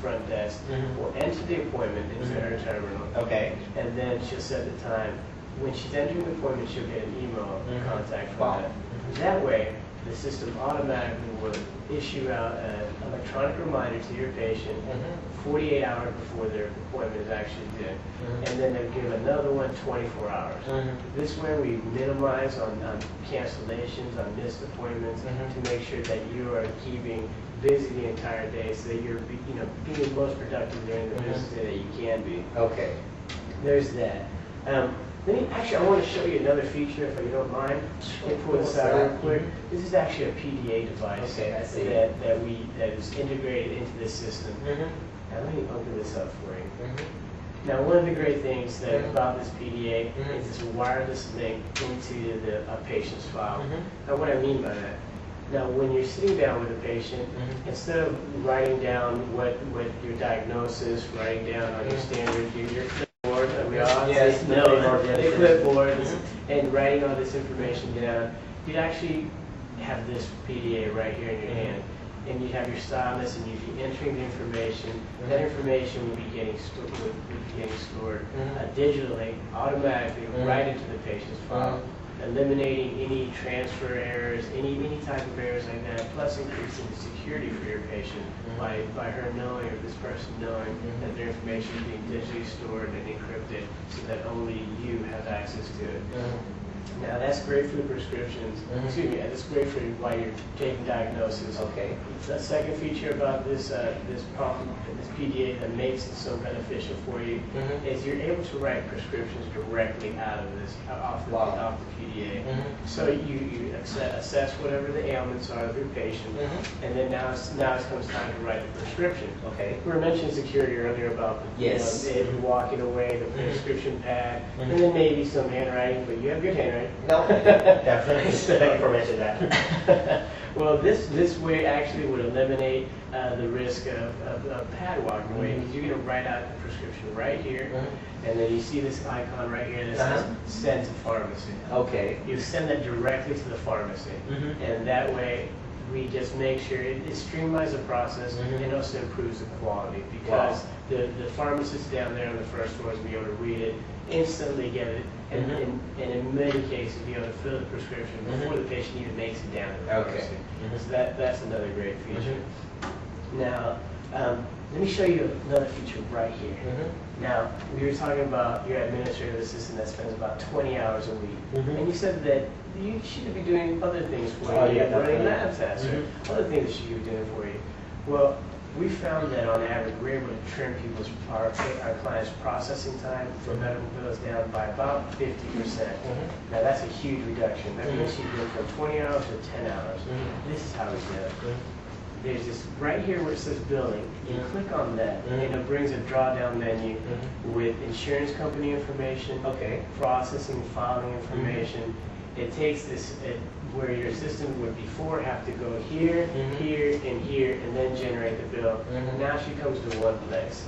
front desk, will enter the appointment into her terminal. Okay. And then she'll set the time. When she's entering the appointment, she'll get an email contact from that. That way, the system automatically will issue out an electronic reminder to your patient 48 hours before their appointment is actually due. And then they'll give another one 24 hours. This way we minimize on cancellations, on missed appointments, to make sure that you are keeping busy the entire day so that you're being most productive during the business day that you can be. Okay. There's that. Actually, I want to show you another feature, if you don't mind. Let me pull this out real quick. This is actually a PDA device that is integrated into this system. Now, let me open this up for you. Now, one of the great things about this PDA is it's a wireless link into a patient's file. Now, what I mean by that, now when you're sitting down with a patient, instead of writing down what your diagnosis, writing down on your standard, your clipboard, the clipboard, and writing all this information down, you'd actually have this PDA right here in your hand. And you have your stylus, and you'd be entering the information. That information would be getting stored digitally, automatically, right into the patient's file, eliminating any transfer errors, any type of errors like that, plus increasing the security for your patient by her knowing, or this person knowing, that their information is being digitally stored and encrypted so that only you have access to it. Now that's great for the prescriptions. Excuse me, that's great for while you're taking diagnosis. Okay. The second feature about this PDA that makes it so beneficial for you is you're able to write prescriptions directly out of this, off the PDA. So you assess whatever the ailments are of your patient, and then now it comes time to write the prescription. Okay. We were mentioning security earlier about walking away, the prescription pad, and then maybe some handwriting, but you have good handwriting. No, definitely. Thank you for mentioning that. Well, this way actually would eliminate the risk of pad walking away, because you're going to write out the prescription right here, and then you see this icon right here that says send to pharmacy. Okay. You send that directly to the pharmacy, and that way we just make sure it streamlines the process and also improves the quality, because the pharmacist down there on the first floor is going to be able to read it, instantly get it, and in many cases be able to fill the prescription before the patient even makes it down to the pharmacy. So that's another great feature. Now, let me show you another feature right here. Now, we were talking about your administrative assistant that spends about 20 hours a week, and you said that you should be doing other things for you, running lab tests, or other things that she could be doing for you. Well, we found that on average, we're able to trim our clients' processing time for medical bills down by about 50%. Now that's a huge reduction. That means she goes from 20 hours to 10 hours. This is how we do it. There's this right here where it says billing. You click on that, and it brings a drop-down menu with insurance company information, processing, filing information. It takes this where your system would before have to go here, here, and here, and then generate the bill. Now she comes to one place.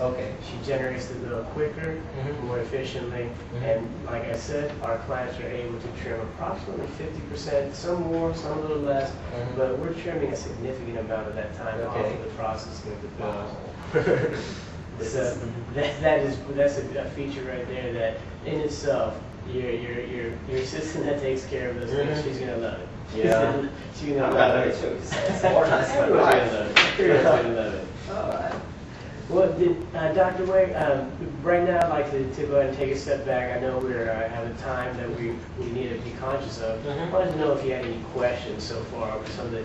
She generates the bill quicker, more efficiently, and like I said, our clients are able to trim approximately 50%, some more, some a little less, but we're trimming a significant amount of that time off of the processing of the bills. So that's a feature right there that in itself, your assistant that takes care of those things, she's gonna love it. Yeah. She's gonna love it too. Everyone's gonna love it. All right. Well, Dr. Wegg, right now I'd like to go ahead and take a step back. I know we're having time that we need to be conscious of. I wanted to know if you had any questions so far over some of the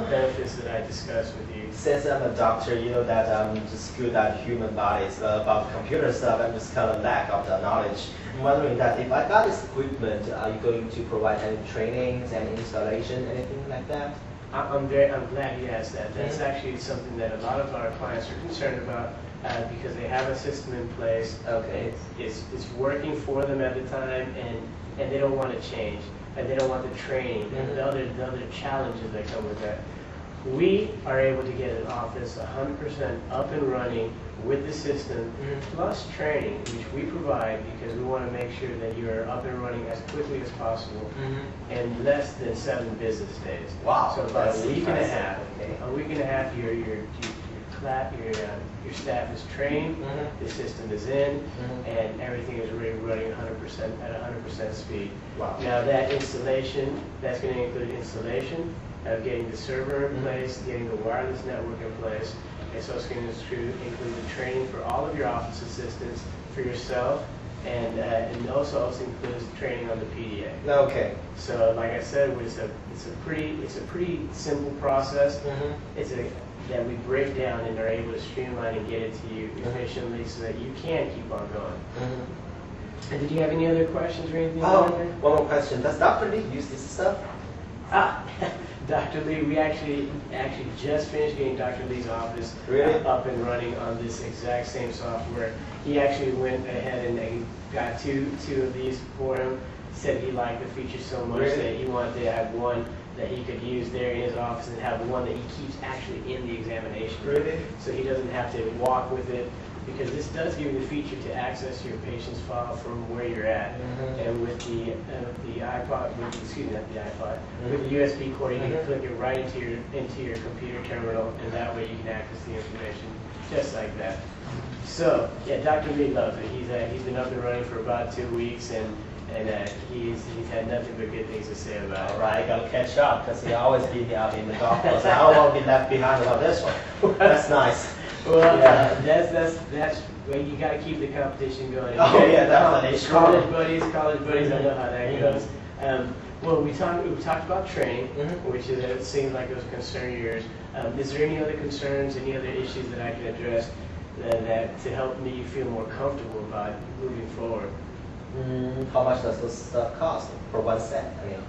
benefits that I discussed with you. Since I'm a doctor, you know that I'm just good at human bodies. About computer stuff, I'm just kind of lack of the knowledge. I'm wondering that if I got this equipment, are you going to provide any trainings and installation, anything like that? I'm glad you asked that. That's actually something that a lot of our clients are concerned about because they have a system in place. It's working for them at the time, and they don't want to change, and they don't want the training and the other challenges that come with that. We are able to get an office 100% up and running with the system, plus training, which we provide because we want to make sure that you're up and running as quickly as possible in less than 7 business days. Wow! So about a week and a half. A week and a half, you're your staff is trained, Mhm. the system is in, Mhm. and everything is really running 100% at 100% speed. Wow. Now that installation, that's going to include installation, getting the server in Mhm. place, getting the wireless network in place. And so it's going to include the training for all of your office assistants, for yourself, and also includes training on the PDA. Okay. So like I said, it's a pretty simple process. Mhm. That we break down and are able to streamline and get it to you Mhm. efficiently so that you can keep on going. Mhm. And did you have any other questions or anything? Oh, like that? one more question. Does Dr. Lee use this stuff? Ah, Dr. Lee, we actually just finished getting Dr. Lee's office Really? up and running on this exact same software. He actually went ahead and got two of these for him. Said he liked the feature so much Really? that he wanted to have one that he could use there in his office and have one that he keeps actually in the examination room. Really? So he doesn't have to walk with it, because this does give you the feature to access your patient's file from where you're at. Mhm. And with the iPod, excuse me, not the iPod, with the Mhm. USB cord, you can Mhm. click it right into your computer terminal, and that way you can access the information just like that. So yeah, Dr. Lee loves it. He's been up and running for about 2 weeks, and he's had nothing but good things to say about it. All right, gotta catch up because he always beat me up in the golf course. I don't want to be left behind about this one. That's nice. Well, Yeah. that's well, you got to keep the competition going. Oh, yeah, definitely. Sure. College buddies, I know how that Mhm. goes. Well, we talked about training, Mhm. which it seems like it was a concern of yours. Is there any other concerns, any other issues that I can address that to help me feel more comfortable about moving forward? How much does this stuff cost for one set? I mean,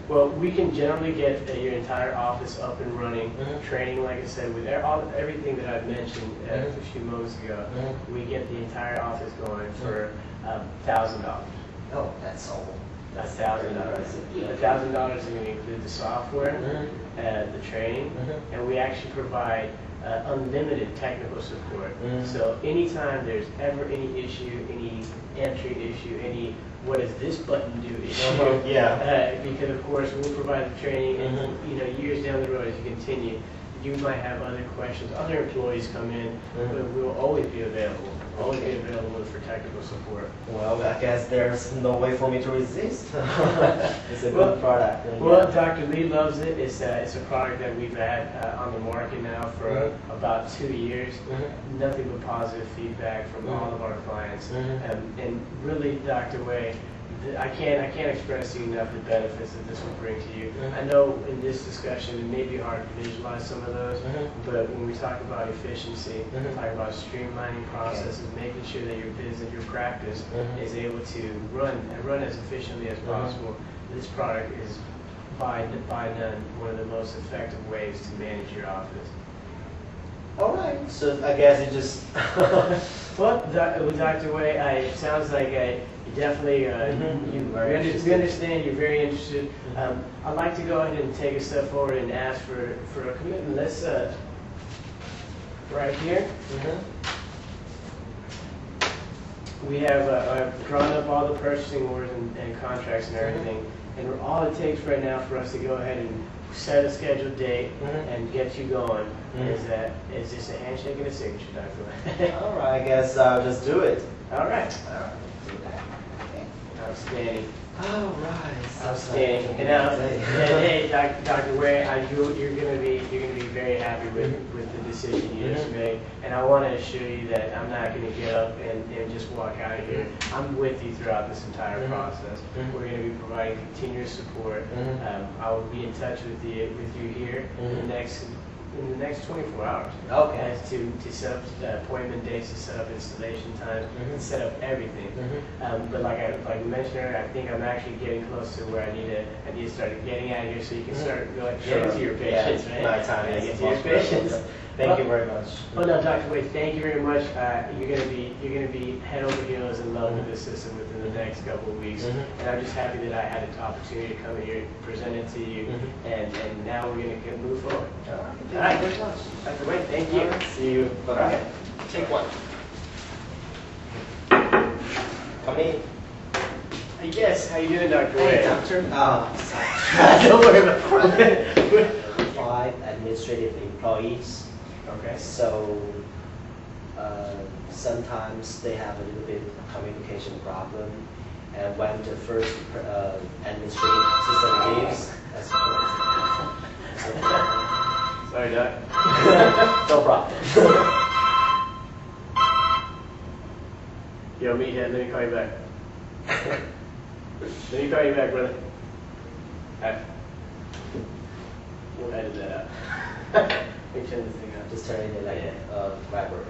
Well, we can generally get your entire office up and running, Mhm. training, like I said, with everything that I've mentioned Mhm. a few moments ago. Mhm. We get the entire office going for $1,000. oh, that's all. That's $1,000. $1,000 is going to include the software, Mhm. the training, Mhm. and we actually provide unlimited technical support. Mhm. So anytime there's ever any issue, any entry issue, any what does this button do issue, Yeah. because of course we'll provide the training, and Mhm. years down the road as you continue, you might have other questions, other employees come in, Mhm. but we'll always be available. Always be available for technical support. Well, I guess there's no way for me to resist. It's a Well- good product. Well, Dr. Lee loves it. It's a product that we've had on the market now for Mhm. about 2 years. Mhm. Nothing but positive feedback from all Mhm. of our clients. Mhm. And really, Dr. Way, I can't express to you enough the benefits that this will bring to you. Mhm. I know in this discussion it may be hard to visualize some of those, Mhm. but when we talk about efficiency, Mhm. talk about streamlining processes, making sure that your business, your practice Mhm. is able to run as efficiently as Mhm. possible, this product is by none one of the most effective ways to manage your office. All right. So I guess it just. Well, Dr. Way, it sounds like you definitely Mhm. Very we interested. understand you're very interested. Mhm. I'd like to go ahead and take a step forward and ask for a commitment. Let's right here. Mhm. We have drawn up all the purchasing orders and contracts and everything, and all it takes right now for us to go ahead and set a scheduled date Mhm. and get you going Mhm. is just a handshake and a signature, Dr. All right. I guess I'll just do it. All right, All right. Do that. Okay. outstanding. All right. Outstanding. And now, hey, Dr. Ware, you're gonna be very happy with the decision you just Mhm. made. And I want to assure you that I'm not gonna get up and just walk out of here. I'm with you throughout this entire Mhm. process. Mhm. We're gonna be providing continuous support. Mhm. I will be in touch with you here in the next 24 hours. Okay. As to set up appointment dates, to set up installation time, Mhm. and set up everything. Mhm. But like you mentioned earlier, I think I'm actually getting close to where I need to start getting out of here so you can start getting to your patients, right? My time Yeah, is get to your most patients. valuable. Thank you very much. Oh no, Dr. Wade, thank you very much. You're gonna be head over heels in love with this system within the next couple of weeks, Mhm. and I'm just happy that I had an opportunity to come here, present it to you, Mhm. and now we're gonna move forward. All right. All right, very much, Dr. Wade. Thank you. All right, see you. Bye-bye. Okay. Take one. Come in. Yes, how you doing, Dr. Hey, Wade? doctor. Don't worry about it. 5 administrative employees Okay. So sometimes they have a little bit communication problem, and when the first administrative system leaves, that's Sorry, Doc. no problem. Yo, meathead, let me call you back. Let me call you back, brother. Alright. We'll edit that out. Let me turn this thing on. Just turn it like Yeah. a rapper.